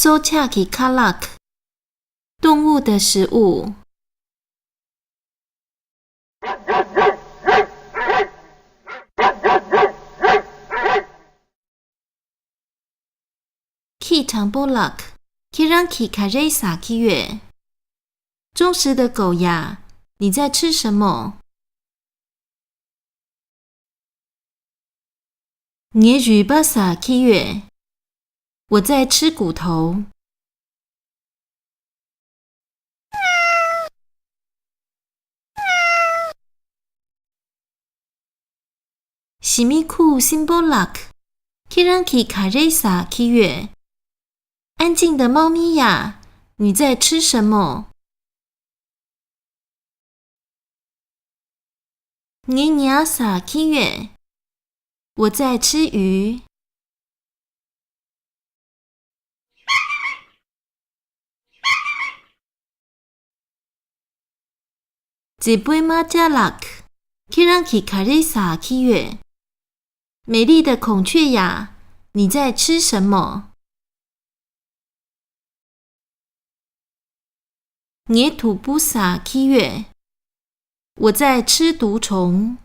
So chaki kalak， 动物的食物。Ki tambolak， Kiran ki karesa ki 月。忠实的狗呀，你在吃什么？你举巴萨 ki 月。我在吃骨头。西米库 simbolak Kiran ki karesa ki 月。安静的猫咪呀，你在吃什么？你娘撒 ki 月。我在吃鱼。这杯马加拉克 Kiran ki karesa ki 月。美丽的孔雀呀，你在吃什么？你土布萨 ki 月。我在吃毒虫。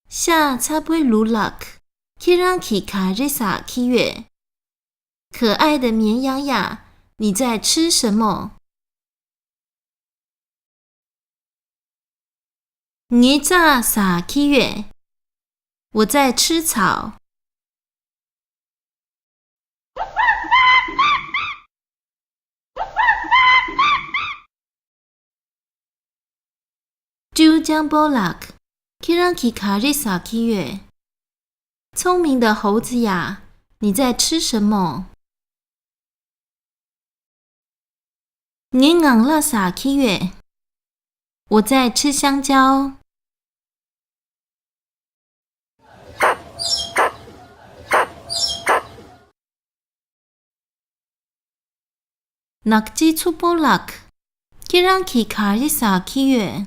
下擦杯鲁拉克 Kiran ki karesa ki 月。可爱的绵羊呀，你在吃什么？你炸撒 ki 月。我在吃草。就将波拉克 Kiran ki karesa ki 月。聪明的猴子呀，你在吃什么？你昂拉撒 ki 月。我在吃香蕉。Nakji chubolak Kiran ki karesa ki 月。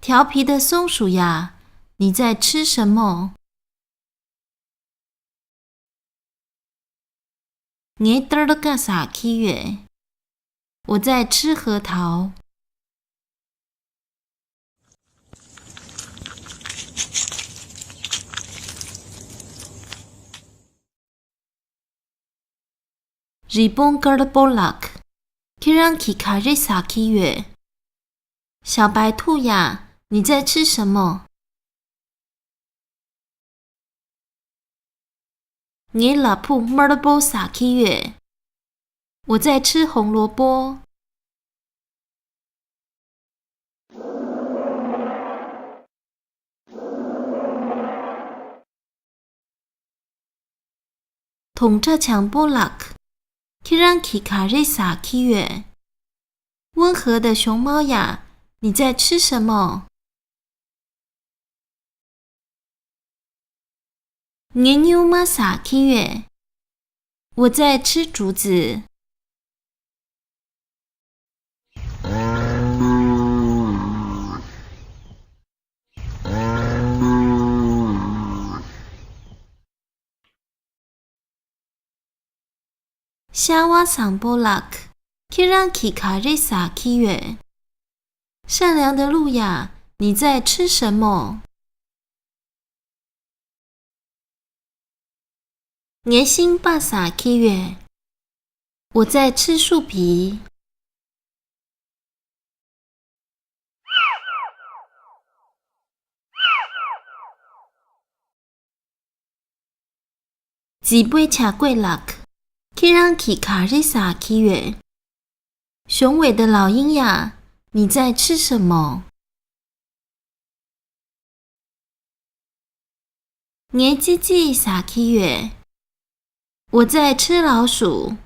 调皮的松鼠呀，你在吃什么？你德了个啥 ki 月。我在吃核桃。Ribon gerbolak Kiran ki karesa ki 月。小白兔呀，你在吃什么？你老铺 merbo sa ki 月。我在吃红萝卜。统这强波拉克 Kiran ki karesa ki 月。温和的熊猫呀，你在吃什么？你牛妈撒 ki 月。我在吃竹子。夏娃桑波拉克 Kiran ki karesa ki 月。善良的鹿呀，你在吃什么？年薪巴萨 ki 月。我在吃树皮。几杯茶桂拉克 Kiran ki karesa ki 月。雄伟的老鹰呀，你在吃什么？年鸡鸡撒 ki 月。我在吃老鼠。